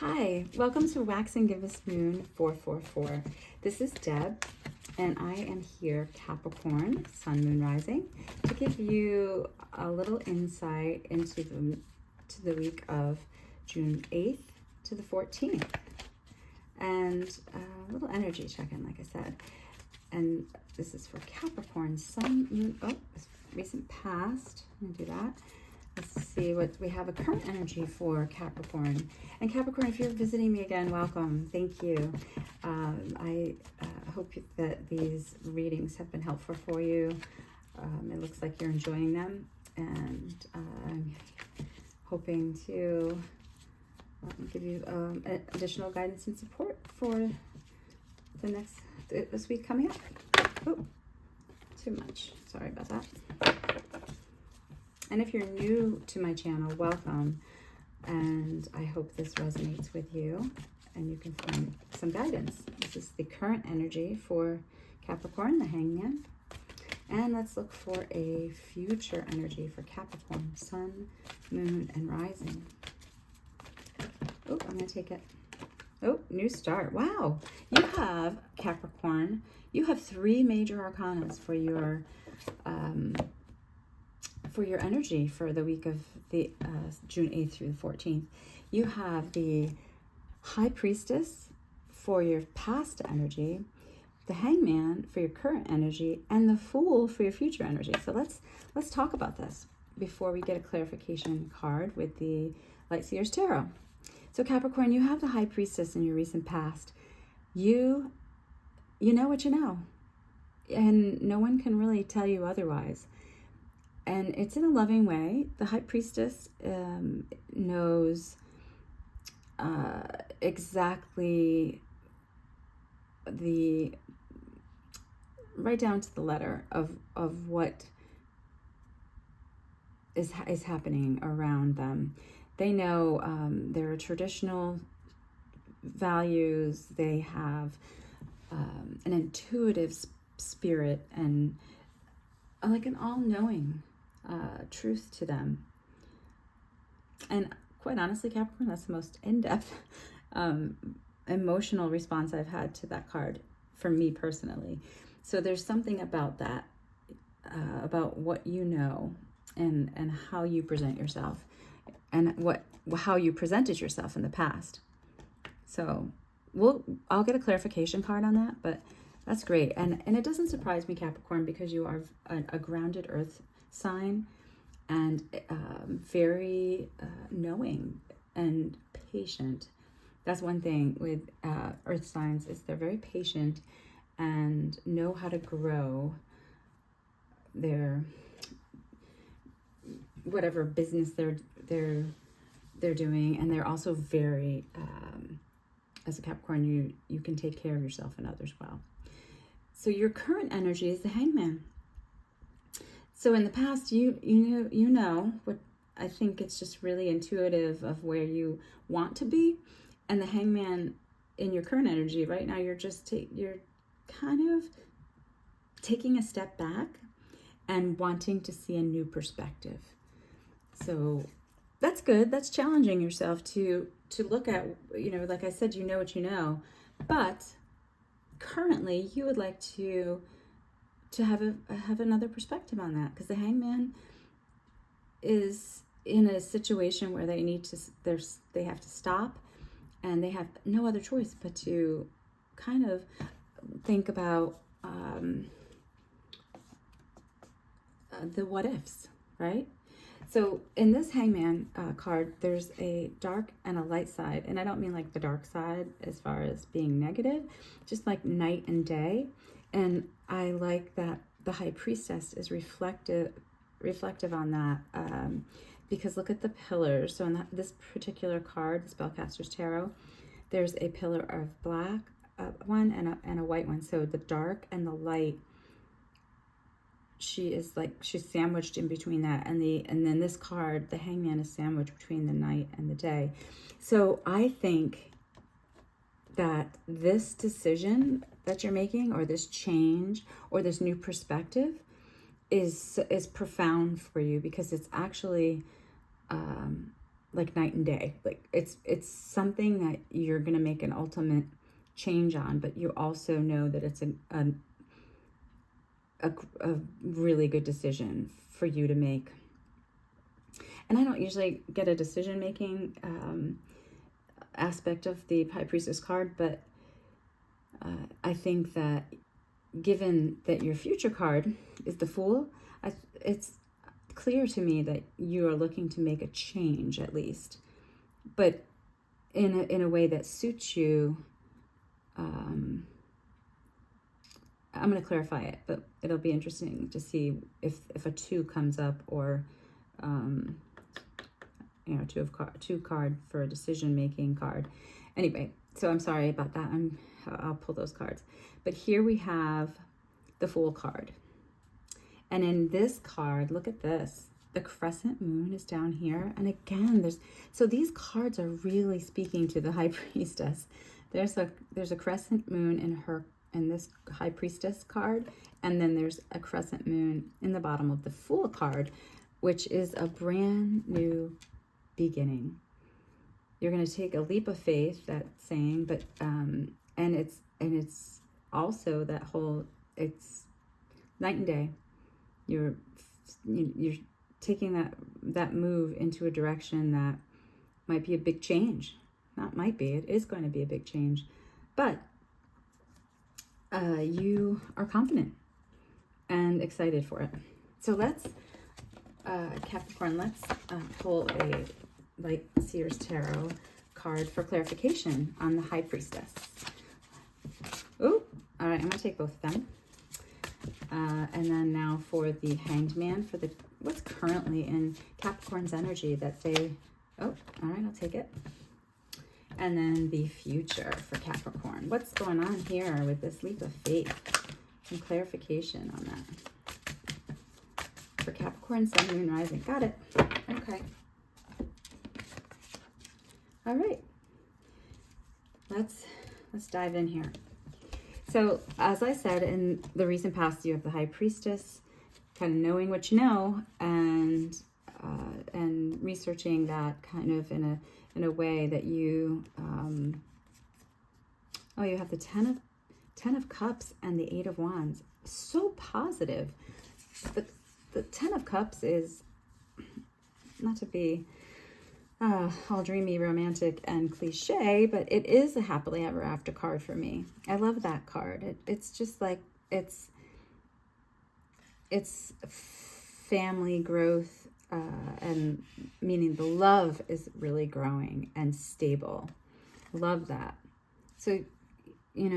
Hi, welcome to Waxing Gibbous Moon 444. This is Deb, and I am here, Capricorn, Sun, Moon, Rising, to give you a little insight into the week of June 8th to the 14th, and a little energy check-in, like I said. And this is for Capricorn, Sun, Moon, recent past. I'm gonna do that. Let's see what we have. A current energy for Capricorn. And Capricorn, if you're visiting me again, welcome. Thank you. I hope that these readings have been helpful for you. It looks like you're enjoying them, and I'm hoping to give you additional guidance and support for this week coming up. Oh, too much. Sorry about that. And if you're new to my channel, welcome. And I hope this resonates with you and you can find some guidance. This is the current energy for Capricorn, the Hangman. And let's look for a future energy for Capricorn, Sun, Moon, and Rising. Oh, I'm going to take it. Oh, new start. Wow. You have, Capricorn, you have 3 major arcanas for your energy for the week of the June 8th through the 14th. You have the High Priestess for your past energy, the Hangman for your current energy, and the Fool for your future energy. So let's talk about this before we get a clarification card with the Lightseer's Tarot. So Capricorn, you have the High Priestess in your recent past. You know what you know, and no one can really tell you otherwise. And it's in a loving way. The High Priestess knows exactly right down to the letter of what is happening around them. They know their traditional values. They have an intuitive spirit and like an all-knowing truth to them. And quite honestly, Capricorn, that's the most in-depth emotional response I've had to that card for me personally. So there's something about that, about what you know and how you present yourself and how you presented yourself in the past. So I'll get a clarification card on that, but that's great. And it doesn't surprise me, Capricorn, because you are a grounded earth sign and very knowing and patient. That's one thing with earth signs, is they're very patient and know how to grow their whatever business they're doing. And they're also very as a Capricorn, you can take care of yourself and others well. So your current energy is the Hangman. So in the past, you know what, I think it's just really intuitive of where you want to be. And the Hangman in your current energy right now, you're kind of taking a step back and wanting to see a new perspective. So that's good. That's challenging yourself to look at, like I said, you know what you know, but currently you would like to have another perspective on that, because the Hangman is in a situation where they have to stop, and they have no other choice but to kind of think about the what ifs, right? So in this Hangman card, there's a dark and a light side. And I don't mean like the dark side as far as being negative, just like night and day. And I like that the High Priestess is reflective on that, because look at the pillars. So in this particular card, the Spellcaster's Tarot, there's a pillar of black one and a white one. So the dark and the light, she's sandwiched in between that, and then this card, the Hangman, is sandwiched between the night and the day. So I think that this decision that you're making, or this change, or this new perspective, is profound for you, because it's actually like night and day. Like it's something that you're going to make an ultimate change on, but you also know that it's a really good decision for you to make. And I don't usually get a decision-making aspect of the High Priestess card, but I think that given that your future card is the Fool, it's clear to me that you are looking to make a change, at least, but in a way that suits you. I'm going to clarify it, but it'll be interesting to see if a 2 comes up, or two card for a decision-making card. Anyway, so I'm sorry about that. I'll pull those cards. But here we have the Fool card. And in this card, look at this. The crescent moon is down here. And again, so these cards are really speaking to the High Priestess. There's a crescent moon in this High Priestess card, and then there's a crescent moon in the bottom of the Fool card, which is a brand new beginning. You're going to take a leap of faith, that's saying, but and it's also that whole, it's night and day. You're taking that move into a direction that might be a big change. Not might be, it is going to be a big change, but you are confident and excited for it. So let's Capricorn, let's pull a Light Seers Tarot card for clarification on the High Priestess. Oh, all right, I'm gonna take both of them. And then now for the Hanged Man, for what's currently in Capricorn's energy that they, oh, all right, I'll take it. And then the future for Capricorn. What's going on here with this leap of faith? Some clarification on that. For Capricorn, Sun, Moon, Rising. Got it. Okay. All right. Let's dive in here. So, as I said, in the recent past, you have the High Priestess, kind of knowing what you know, and researching that kind of in a way that you, you have the Ten of Cups and the Eight of Wands. So positive. The Ten of Cups is, not to be all dreamy, romantic, and cliche, but it is a happily ever after card for me. I love that card. It's just like, it's family growth, and meaning the love is really growing and stable. Love that. So, you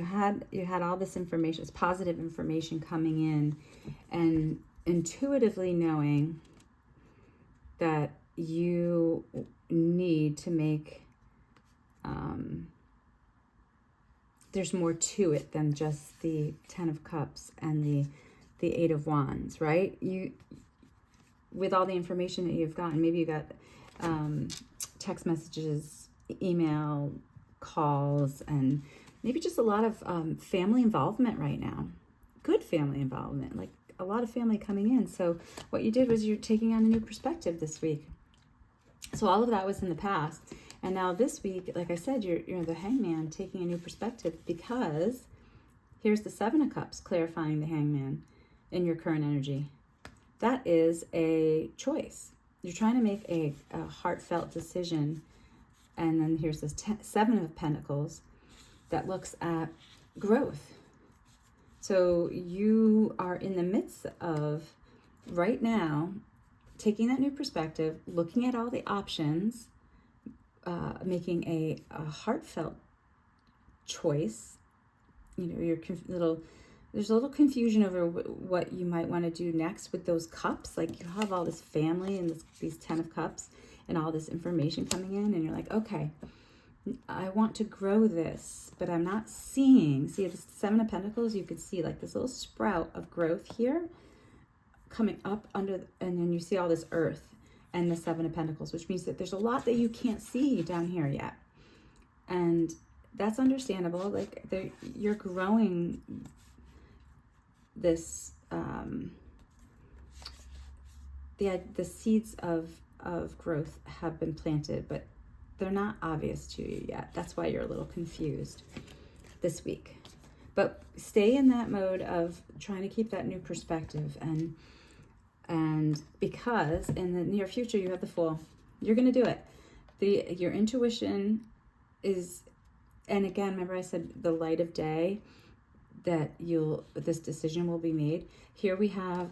had all this information, this positive information coming in, and intuitively knowing that you need to make, there's more to it than just the Ten of Cups and the Eight of Wands, right? With all the information that you've gotten, maybe you got text messages, email, calls, and maybe just a lot of family involvement right now. Good family involvement, like a lot of family coming in. So what you did was you're taking on a new perspective this week. So all of that was in the past. And now this week, like I said, you're the Hangman, taking a new perspective, because here's the Seven of Cups clarifying the Hangman in your current energy. That is a choice. You're trying to make a heartfelt decision. And then here's this Seven of Pentacles that looks at growth. So you are in the midst of, right now, taking that new perspective, looking at all the options, making a heartfelt choice. There's a little confusion over what you might want to do next with those cups. Like, you have all this family and these 10 of Cups and all this information coming in, and you're like, okay, I want to grow this, but I'm not seeing. See, the Seven of Pentacles, you could see like this little sprout of growth here coming up under, and then you see all this earth and the Seven of Pentacles, which means that there's a lot that you can't see down here yet. And that's understandable. Like, you're growing this, the seeds of of growth have been planted, but they're not obvious to you yet. That's why you're a little confused this week. But stay in that mode of trying to keep that new perspective, and because in the near future you have the Fool, you're going to do it. Your intuition is, and again, remember I said the light of day, that this decision will be made. Here we have,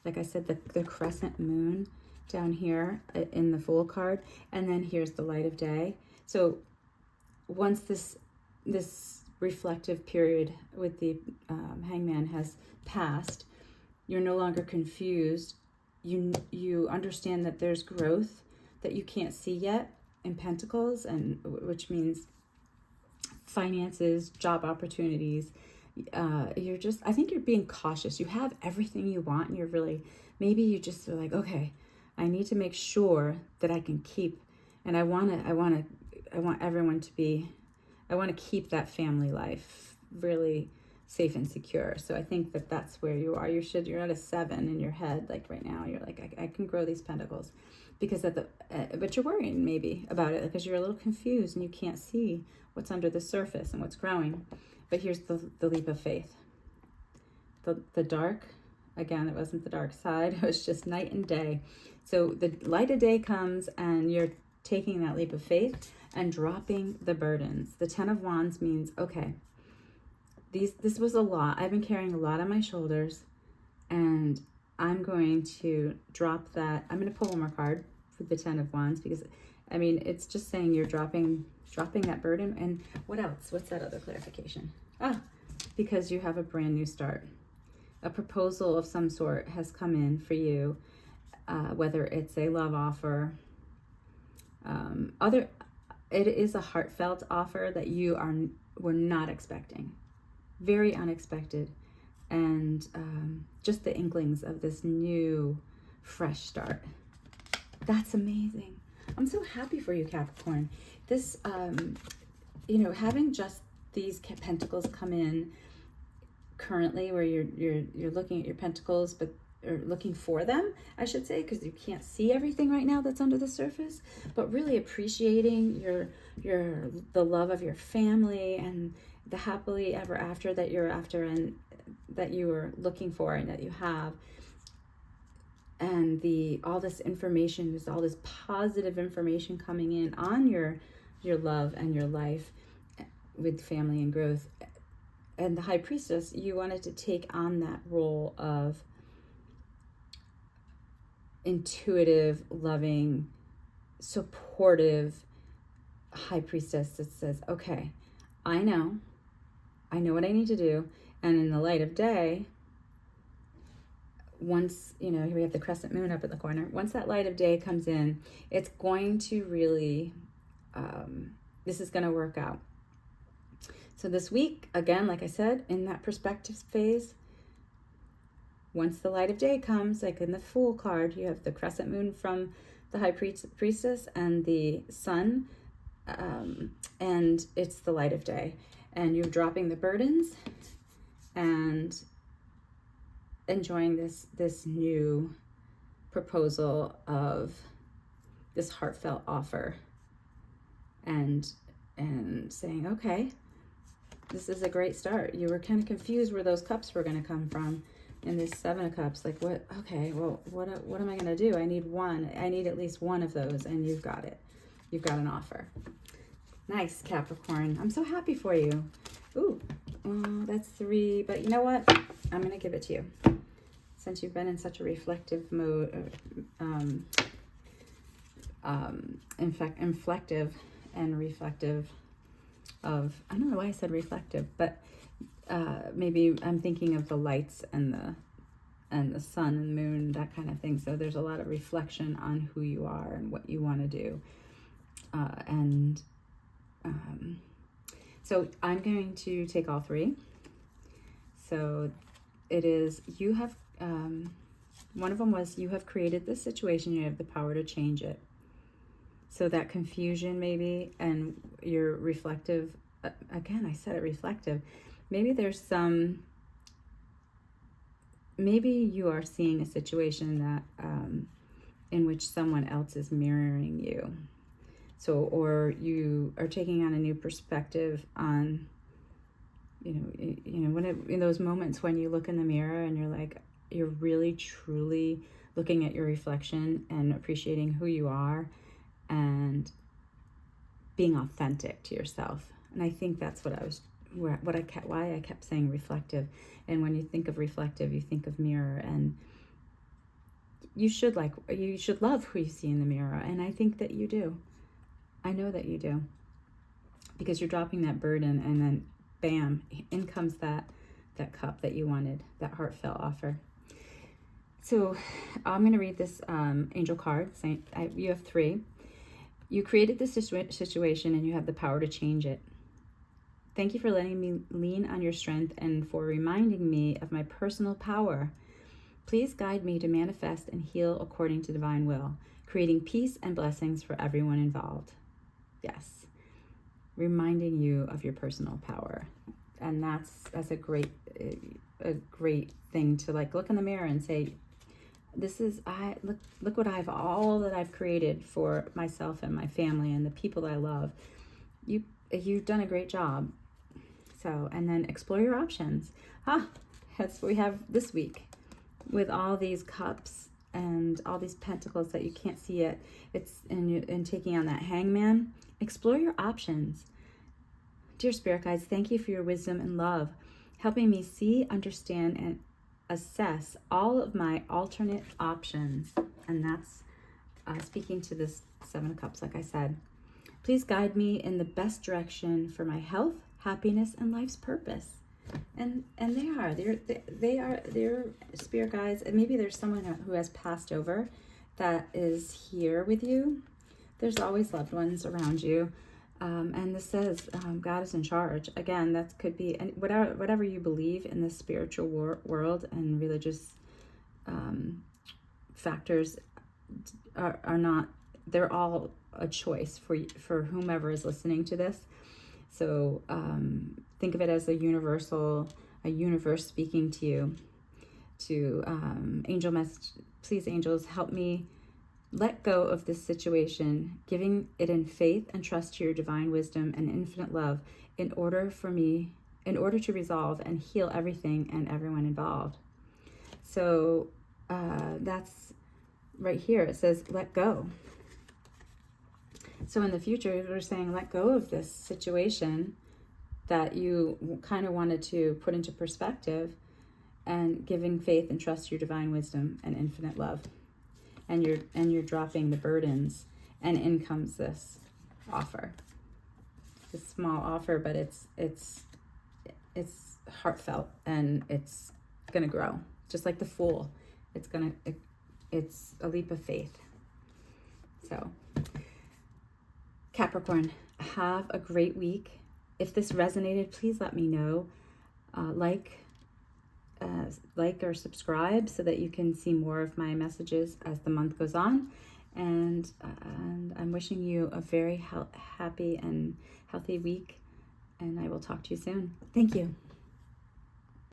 like I said, the crescent moon down here in the Fool card, and then here's the light of day. So once this reflective period with the Hangman has passed, you're no longer confused. You understand that there's growth that you can't see yet in Pentacles, and which means finances, job opportunities. I think you're being cautious. You have everything you want, and you're really, maybe you just are like, okay, I need to make sure that I can keep, and I want everyone to be, I want to keep that family life really safe and secure. So I think that's where you are. You're at a 7 in your head, like right now. You're like, I can grow these pentacles, because but you're worrying maybe about it because you're a little confused and you can't see what's under the surface and what's growing. But here's the leap of faith. The dark, again, it wasn't the dark side. It was just night and day. So the light of day comes, and you're taking that leap of faith and dropping the burdens. The 10 of Wands means, okay, this was a lot. I've been carrying a lot on my shoulders, and I'm going to drop that. I'm going to pull one more card for the 10 of Wands, because, I mean, it's just saying you're dropping that burden. And what else? What's that other clarification? Because you have a brand new start. A proposal of some sort has come in for you, whether it's a love offer, it is a heartfelt offer that were not expecting. Very unexpected, and just the inklings of this new, fresh start. That's amazing. I'm so happy for you, Capricorn. This, having just these pentacles come in currently, where you're looking at your pentacles, or looking for them, I should say, because you can't see everything right now that's under the surface, but really appreciating the love of your family and the happily ever after that you're after, and that you were looking for, and that you have. And all this information, there's all this positive information coming in on your love and your life with family and growth. And the High Priestess, you wanted to take on that role of intuitive, loving, supportive High Priestess that says, okay, I know what I need to do. And in the light of day, once, here we have the crescent moon up in the corner. Once that light of day comes in, it's going to really, this is going to work out. So this week, again, like I said, in that perspective phase, once the light of day comes, like in the Fool card, you have the crescent moon from the High Priestess and the sun, and it's the light of day. And you're dropping the burdens and enjoying this new proposal of this heartfelt offer, and saying, okay, this is a great start. You were kind of confused where those cups were going to come from. And this 7 of Cups, like, what? Okay, well, what am I going to do? I need at least one of those, and you've got it. You've got an offer. Nice, Capricorn. I'm so happy for you. Ooh, that's 3, but you know what? I'm going to give it to you. Since you've been in such a reflective mode, inflective and reflective of, I don't know why I said reflective, but maybe I'm thinking of the lights and the sun and moon, that kind of thing. So there's a lot of reflection on who you are and what you want to do. So I'm going to take all 3. So it is, you have, one of them was, you have created this situation, you have the power to change it. So that confusion maybe, and you're reflective, again, I said it, reflective. Maybe there's maybe you are seeing a situation that in which someone else is mirroring you. So, or you are taking on a new perspective on, in those moments when you look in the mirror and you're like, you're really truly looking at your reflection and appreciating who you are and being authentic to yourself. And I think that's why I kept saying reflective. And when you think of reflective, you think of mirror, and you should love who you see in the mirror. And I think that you do. I know that you do, because you're dropping that burden, and then bam, in comes that cup that you wanted, that heartfelt offer. So I'm going to read this angel card. You have 3. You created this situation and you have the power to change it. Thank you for letting me lean on your strength and for reminding me of my personal power. Please guide me to manifest and heal according to divine will, creating peace and blessings for everyone involved. Yes, reminding you of your personal power. And that's a great thing to look in the mirror and say, look what all that I've created for myself and my family and the people I love. You've done a great job. So, and then explore your options. That's what we have this week with all these cups and all these pentacles that you can't see it. And taking on that hangman. Explore your options. Dear Spirit Guides, thank you for your wisdom and love, helping me see, understand, and assess all of my alternate options. And that's speaking to this 7 of Cups, like I said. Please guide me in the best direction for my health, happiness, and life's purpose. And they're Spirit Guides. And maybe there's someone who has passed over that is here with you. There's always loved ones around you. And this says God is in charge. Again, that could be whatever you believe in the spiritual world and religious factors are not. They're all a choice for whomever is listening to this. So think of it as a universe speaking to you. To angel message, please angels, help me let go of this situation, giving it in faith and trust to your divine wisdom and infinite love in order to resolve and heal everything and everyone involved. So that's right here. It says, let go. So in the future, we're saying, let go of this situation that you kind of wanted to put into perspective, and giving faith and trust to your divine wisdom and infinite love. And you're dropping the burdens, and in comes this offer. This small offer, but it's heartfelt, and it's gonna grow. Just like the Fool. It's a leap of faith. So Capricorn, have a great week. If this resonated, please let me know. Like or subscribe so that you can see more of my messages as the month goes on. And I'm wishing you a very happy and healthy week. And I will talk to you soon. Thank you.